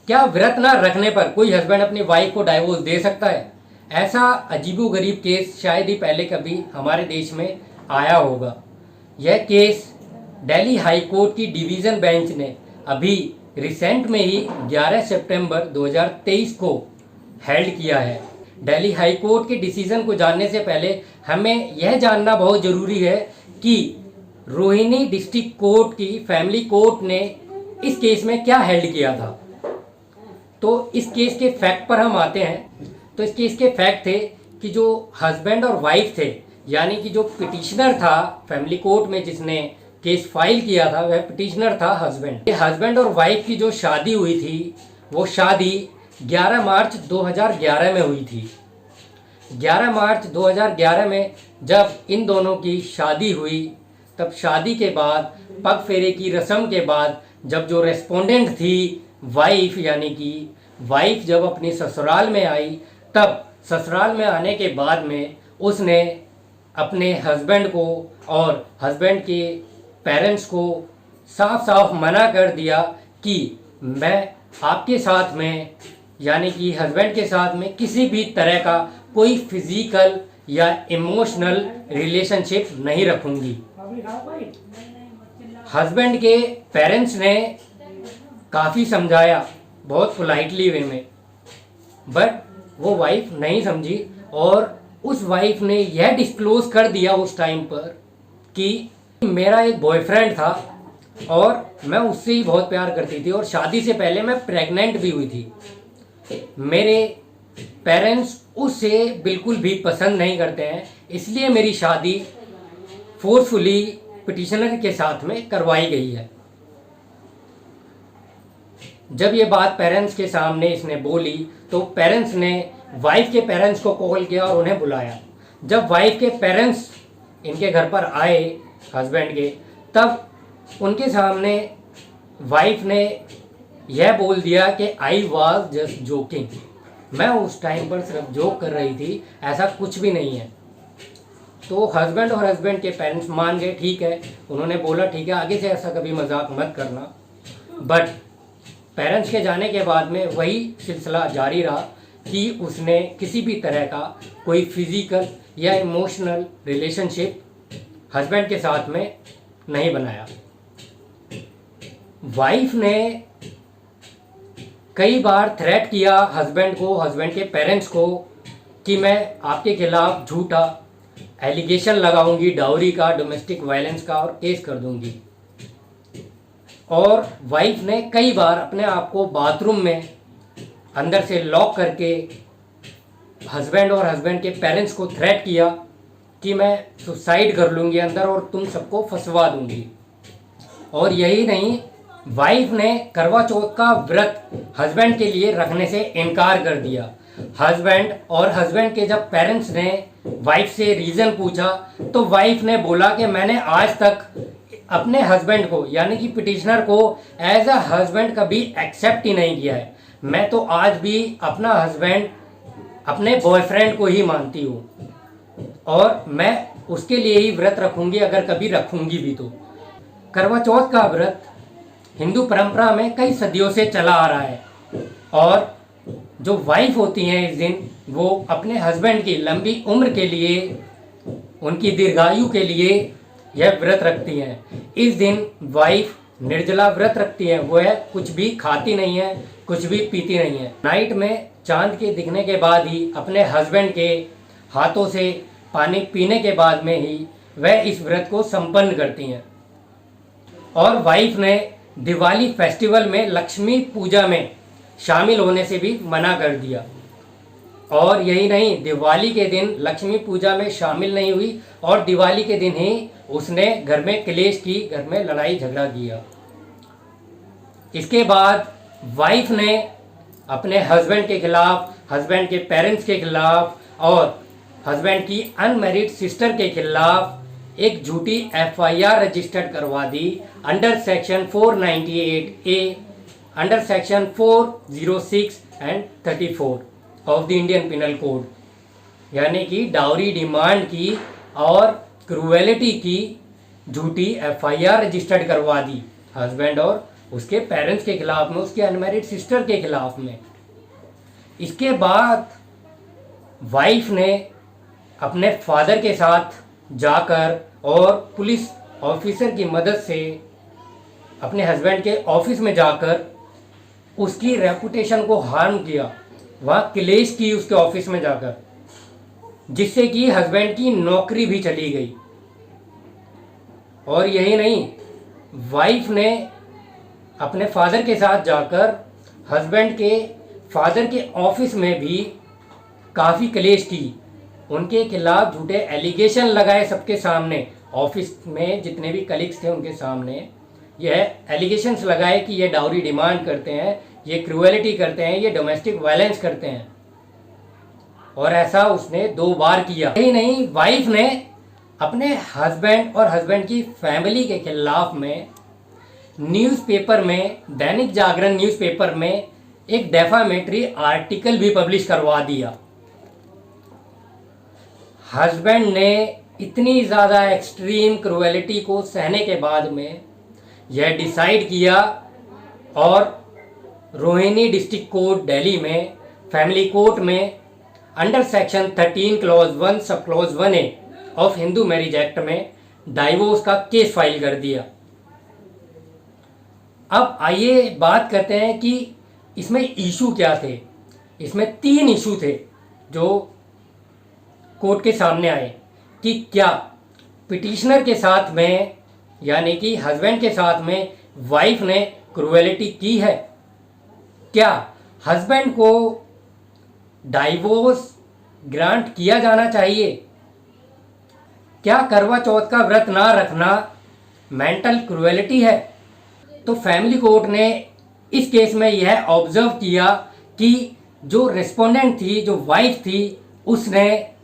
क्या व्रत न रखने पर कोई हस्बैंड अपनी वाइफ को डाइवोर्स दे सकता है? ऐसा अजीबोगरीब केस शायद ही पहले कभी हमारे देश में आया होगा। यह केस दिल्ली हाई कोर्ट की डिवीज़न बेंच ने अभी रिसेंट में ही 11 सितंबर 2023 को हेल्ड किया है। दिल्ली हाई कोर्ट के डिसीजन को जानने से पहले हमें यह जानना बहुत ज़रूरी है कि रोहिणी डिस्ट्रिक्ट कोर्ट की फैमिली कोर्ट ने इस केस में क्या हेल्ड किया था। तो इस केस के फैक्ट पर हम आते हैं। तो इस केस के फैक्ट थे कि जो हस्बैंड और वाइफ थे, यानी कि जो पिटिशनर था फैमिली कोर्ट में जिसने केस फाइल किया था, वह पिटिशनर था हस्बैंड। ये हस्बैंड और वाइफ की जो शादी हुई थी वो शादी 11 मार्च 2011 में हुई थी। 11 मार्च 2011 में जब इन दोनों की शादी हुई, तब शादी के बाद पग फेरे की रस्म के बाद जब जो रेस्पोंडेंट थी वाइफ, यानी कि वाइफ जब अपनी ससुराल में आई, तब ससुराल में आने के बाद में उसने अपने हस्बैंड को और हस्बैंड के पेरेंट्स को साफ साफ मना कर दिया कि मैं आपके साथ में, यानी कि हस्बैंड के साथ में किसी भी तरह का कोई फिजिकल या इमोशनल रिलेशनशिप नहीं रखूंगी। हस्बैंड के पेरेंट्स ने काफ़ी समझाया बहुत पोलाइटली वे में, बट वो वाइफ नहीं समझी और उस वाइफ ने यह डिस्क्लोज कर दिया उस टाइम पर कि मेरा एक बॉयफ्रेंड था और मैं उससे ही बहुत प्यार करती थी और शादी से पहले मैं प्रेग्नेंट भी हुई थी। मेरे पेरेंट्स उससे बिल्कुल भी पसंद नहीं करते हैं, इसलिए मेरी शादी फोर्सफुली पिटिशनर के साथ में करवाई गई है। जब ये बात पेरेंट्स के सामने इसने बोली तो पेरेंट्स ने वाइफ के पेरेंट्स को कॉल किया और उन्हें बुलाया। जब वाइफ के पेरेंट्स इनके घर पर आए हस्बैंड के, तब उनके सामने वाइफ ने यह बोल दिया कि आई वाज जस्ट जोकिंग, मैं उस टाइम पर सिर्फ जोक कर रही थी, ऐसा कुछ भी नहीं है। तो हस्बैंड और हस्बैंड के पेरेंट्स मान गए, ठीक है। उन्होंने बोला ठीक है, आगे से ऐसा कभी मजाक मत करना। बट पेरेंट्स के जाने के बाद में वही सिलसिला जारी रहा कि उसने किसी भी तरह का कोई फिजिकल या इमोशनल रिलेशनशिप हस्बैंड के साथ में नहीं बनाया। वाइफ ने कई बार थ्रेट किया हस्बैंड को, हस्बैंड के पेरेंट्स को, कि मैं आपके खिलाफ झूठा एलिगेशन लगाऊंगी, डाउरी का, डोमेस्टिक वायलेंस का, और केस कर दूंगी। और वाइफ ने कई बार अपने आप को बाथरूम में अंदर से लॉक करके हस्बैंड और हस्बैंड के पेरेंट्स को थ्रेट किया कि मैं सुसाइड कर लूँगी अंदर और तुम सबको फंसवा दूंगी। और यही नहीं, वाइफ ने करवा चौथ का व्रत हस्बैंड के लिए रखने से इनकार कर दिया। हस्बैंड के जब पेरेंट्स ने वाइफ से रीज़न पूछा तो वाइफ ने बोला कि मैंने आज तक अपने हस्बैंड को, यानी कि पिटिशनर को, एज अ हस्बैंड कभी एक्सेप्ट ही नहीं किया है। मैं तो आज भी अपना हस्बैंड अपने बॉयफ्रेंड को ही मानती हूँ और मैं उसके लिए ही व्रत रखूँगी, अगर कभी रखूँगी भी तो। करवा चौथ का व्रत हिंदू परंपरा में कई सदियों से चला आ रहा है और जो वाइफ होती हैं इस दिन वो अपने हस्बैंड की लंबी उम्र के लिए, उनकी दीर्घायु के लिए यह व्रत रखती हैं। इस दिन वाइफ निर्जला व्रत रखती है, वह कुछ भी खाती नहीं है, कुछ भी पीती नहीं है। नाइट में चांद के दिखने के बाद ही अपने हस्बैंड के हाथों से पानी पीने के बाद में ही वह इस व्रत को संपन्न करती हैं। और वाइफ ने दिवाली फेस्टिवल में लक्ष्मी पूजा में शामिल होने से भी मना कर दिया। और यही नहीं, दिवाली के दिन लक्ष्मी पूजा में शामिल नहीं हुई और दिवाली के दिन ही उसने घर में क्लेश की, घर में लड़ाई झगड़ा किया। इसके बाद वाइफ ने अपने हस्बैंड के खिलाफ, हस्बैंड के पेरेंट्स के खिलाफ और हस्बैंड की अनमैरिड सिस्टर के खिलाफ एक झूठी एफआईआर रजिस्टर्ड करवा दी under section 498A, under section 406 and 34 of the Indian penal code, यानी कि डाउरी डिमांड की और क्रूएलिटी की झूठी एफआईआर रजिस्टर्ड करवा दी हस्बैंड और उसके पेरेंट्स के खिलाफ में, उसके अनमैरिड सिस्टर के खिलाफ में। इसके बाद वाइफ ने अपने फादर के साथ जाकर और पुलिस ऑफिसर की मदद से अपने हस्बैंड के ऑफिस में जाकर उसकी रेपुटेशन को हार्म किया, वहाँ क्लेश की उसके ऑफिस में जाकर, जिससे कि हस्बैंड की नौकरी भी चली गई। और यही नहीं, वाइफ ने अपने फादर के साथ जाकर हस्बैंड के फादर के ऑफिस में भी काफ़ी क्लेश की, उनके खिलाफ झूठे एलिगेशन लगाए सबके सामने, ऑफिस में जितने भी कलीग्स थे उनके सामने यह एलिगेशंस लगाए कि ये डाउरी डिमांड करते हैं, ये क्रूएलिटी करते हैं, ये डोमेस्टिक वायलेंस करते हैं। और ऐसा उसने 2 बार किया। यही नहीं, वाइफ ने अपने हस्बैंड और हस्बैंड की फैमिली के खिलाफ में न्यूज़पेपर में, दैनिक जागरण न्यूज़पेपर में एक डेफामेटरी आर्टिकल भी पब्लिश करवा दिया। हस्बैंड ने इतनी ज़्यादा एक्सट्रीम क्रूएलिटी को सहने के बाद में यह डिसाइड किया और रोहिणी डिस्ट्रिक्ट कोर्ट दिल्ली में फैमिली कोर्ट में under section 13 clause 1 sub clause 1A of Hindu marriage act में डाइवोर्स का केस फाइल कर दिया। अब आइए बात करते हैं कि इसमें इशू क्या थे। इसमें 3 इशू थे जो कोर्ट के सामने आए कि क्या पिटिशनर के साथ में, यानी कि हस्बैंड के साथ में वाइफ ने क्रूएलिटी की है, क्या हस्बैंड को डाइवोर्स ग्रांट किया जाना चाहिए, क्या करवा चौथ का व्रत ना रखना मेंटल क्रूएलिटी है। तो फैमिली कोर्ट ने इस केस में यह ऑब्जर्व किया कि जो रिस्पोंडेंट थी, जो वाइफ थी, उसने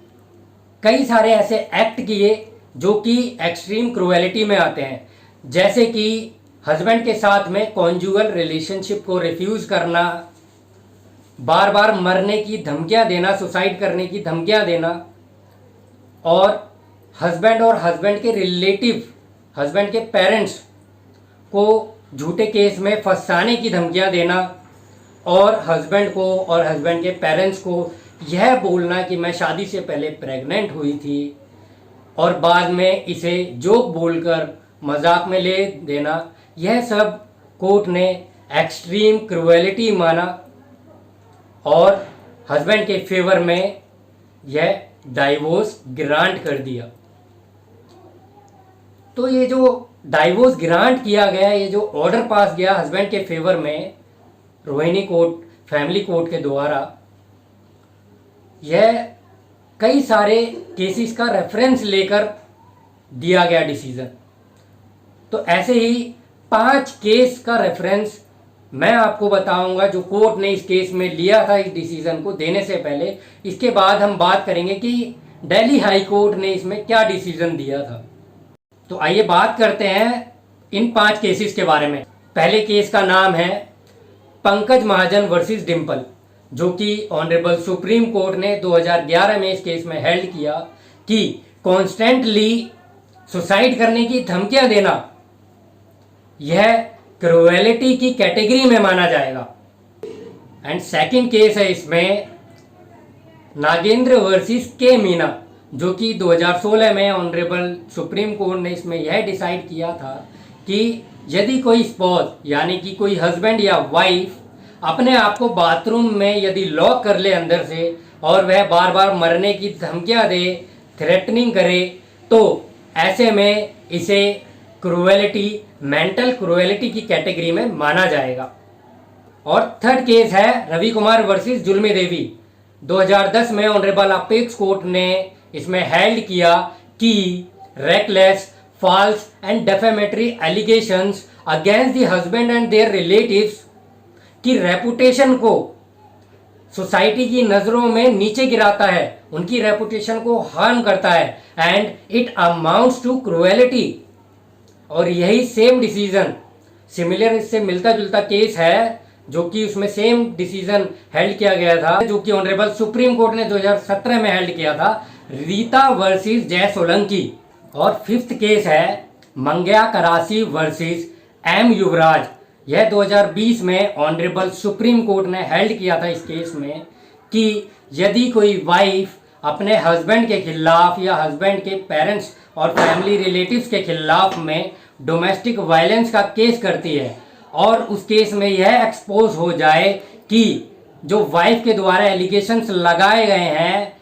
कई सारे ऐसे एक्ट किए जो कि एक्सट्रीम क्रूएलिटी में आते हैं, जैसे कि हस्बैंड के साथ में कॉन्जुगल रिलेशनशिप को रिफ्यूज़ करना, बार बार मरने की धमकियां देना, सुसाइड करने की धमकियां देना, और हस्बैंड और हस्बैंड के रिलेटिव, हस्बैंड के पेरेंट्स को झूठे केस में फंसाने की धमकियां देना, और हस्बैंड को और हस्बैंड के पेरेंट्स को यह बोलना कि मैं शादी से पहले प्रेग्नेंट हुई थी, और बाद में इसे जोक बोलकर मजाक में ले देना। यह सब कोर्ट ने एक्सट्रीम क्रूएलिटी माना और हस्बैंड के फेवर में यह डाइवोर्स ग्रांट कर दिया। तो ये जो डाइवोर्स ग्रांट किया गया, ये जो ऑर्डर पास गया हस्बैंड के फेवर में रोहिणी कोर्ट, फैमिली कोर्ट के द्वारा, यह कई सारे केसेस का रेफरेंस लेकर दिया गया डिसीजन। तो ऐसे ही 5 केस का रेफरेंस मैं आपको बताऊंगा जो कोर्ट ने इस केस में लिया था इस डिसीजन को देने से पहले। इसके बाद हम बात करेंगे कि दिल्ली हाई कोर्ट ने इसमें क्या डिसीजन दिया था। तो आइए बात करते हैं इन 5 केसेस के बारे में। पहले केस का नाम है पंकज महाजन वर्सेस डिम्पल, जो कि ऑनरेबल सुप्रीम कोर्ट ने 2011 में इस केस में हेल्ड किया कि कॉन्स्टेंटली सुसाइड करने की धमकियां देना यह क्रूएलिटी की कैटेगरी में माना जाएगा। एंड सेकंड केस है इसमें नागेंद्र वर्सेस के मीना, जो कि 2016 में ऑनरेबल सुप्रीम कोर्ट ने इसमें यह डिसाइड किया था कि यदि कोई स्पॉज, यानी कि कोई हस्बैंड या वाइफ अपने आप को बाथरूम में यदि लॉक कर ले अंदर से और वह बार बार मरने की धमकियां दे, थ्रेटनिंग करे, तो ऐसे में इसे क्रूएलिटी, मेंटल क्रूएलिटी की कैटेगरी में माना जाएगा। और थर्ड केस है रवि कुमार वर्सेस जुल्मी देवी। 2010 में ऑनरेबल अपेक्स कोर्ट ने इसमें हेल्ड किया कि reckless, false and defamatory allegations against the husband and their relatives की रेपुटेशन को सोसाइटी की नज़रों में नीचे गिराता है, उनकी रेपुटेशन को हार्म करता है, and it amounts to cruelty. और यही सेम डिसीजन, सिमिलर इससे मिलता जुलता केस है जो कि उसमें सेम डिसीजन हेल्ड किया गया था, जो कि ऑनरेबल सुप्रीम कोर्ट ने 2017 में हेल्ड किया था, रीता वर्सेस जय सोलंकी। और फिफ्थ केस है मंग्या करासी वर्सेस एम युवराज, यह 2020 में ऑनरेबल सुप्रीम कोर्ट ने हेल्ड किया था इस केस में कि यदि कोई वाइफ अपने हस्बैंड के खिलाफ या हस्बैंड के पेरेंट्स और फैमिली रिलेटिव्स के खिलाफ में डोमेस्टिक वायलेंस का केस करती है और उस केस में यह एक्सपोज हो जाए कि जो वाइफ के द्वारा एलिगेशंस लगाए गए हैं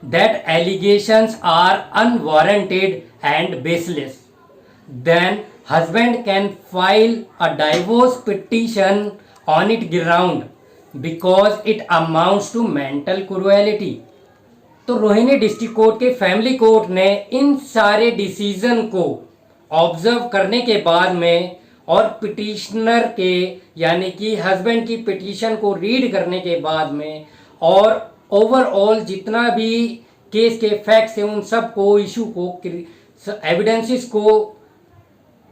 that allegations are unwarranted and baseless, then husband can file a divorce petition on it ground because it amounts to mental cruelty। तो रोहिणी डिस्ट्रिक्ट कोर्ट के फैमिली कोर्ट ने इन सारे डिसीजन को ऑब्जर्व करने के बाद में और पिटिशनर के यानी कि हस्बैंड की पिटीशन को रीड करने के बाद में और ओवरऑल जितना भी केस के फैक्ट्स हैं उन सब को इशू को एविडेंसेस को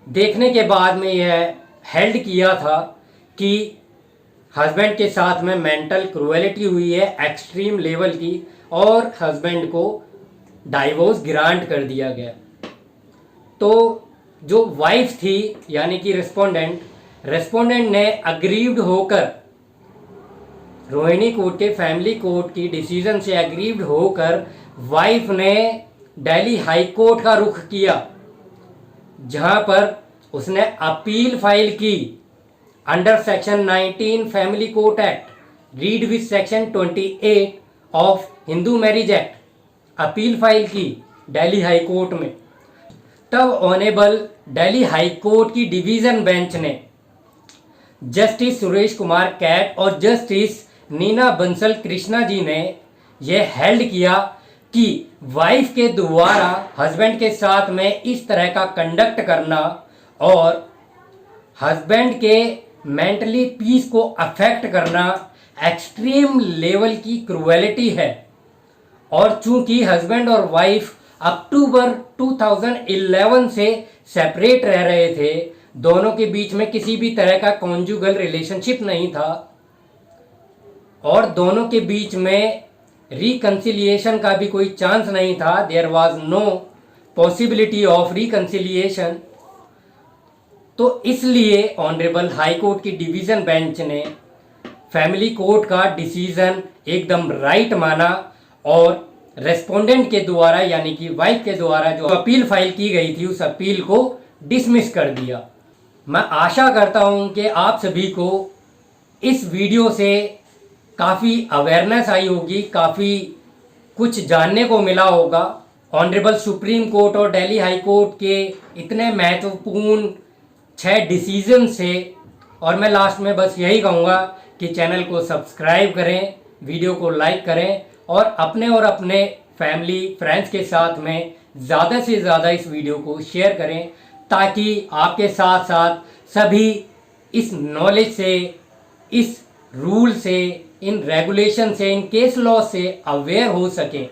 देखने के बाद में यह हेल्ड किया था कि हस्बैंड के साथ में मेंटल क्रूएलिटी हुई है एक्सट्रीम लेवल की और हस्बैंड को डाइवोर्स ग्रांट कर दिया गया। तो जो वाइफ थी यानी कि रेस्पोंडेंट ने अग्रीव्ड होकर रोहिणी कोर्ट के फैमिली कोर्ट की डिसीजन से अग्रीव्ड होकर वाइफ ने दिल्ली हाई कोर्ट का रुख किया जहां पर उसने अपील फाइल की under section 19 family court act read with section 28 of Hindu marriage act appeal file की दिल्ली हाई कोर्ट में। तब ऑनेबल दिल्ली हाई कोर्ट की डिवीजन बेंच ने जस्टिस सुरेश कुमार कैट और जस्टिस नीना बंसल कृष्णा जी ने यह हेल्ड किया कि वाइफ के द्वारा हस्बैंड के साथ में इस तरह का कंडक्ट करना और हस्बैंड के मेंटली पीस को अफेक्ट करना एक्सट्रीम लेवल की क्रूएलिटी है। और चूंकि हस्बैंड और वाइफ अक्टूबर 2011 से सेपरेट रह रहे थे, दोनों के बीच में किसी भी तरह का कॉन्जुगल रिलेशनशिप नहीं था और दोनों के बीच में रिकंसिलिएशन का भी कोई चांस नहीं था, there was no possibility of reconciliation. तो इसलिए ऑनरेबल हाई कोर्ट की डिवीजन बेंच ने फैमिली कोर्ट का डिसीजन एकदम राइट माना और रेस्पोंडेंट के द्वारा यानी कि वाइफ के द्वारा जो अपील फाइल की गई थी उस अपील को डिसमिस कर दिया। मैं आशा करता हूं कि आप सभी को इस वीडियो से काफ़ी अवेयरनेस आई होगी, काफ़ी कुछ जानने को मिला होगा ऑनरेबल सुप्रीम कोर्ट और दिल्ली हाई कोर्ट के इतने महत्वपूर्ण 6 डिसीजन से। और मैं लास्ट में बस यही कहूँगा कि चैनल को सब्सक्राइब करें, वीडियो को लाइक करें और अपने फैमिली फ्रेंड्स के साथ में ज़्यादा से ज़्यादा इस वीडियो को शेयर करें ताकि आपके साथ साथ सभी इस नॉलेज से, इस रूल से, इन रेगुलेशन से, इन केस लॉ से अवेयर हो सकें।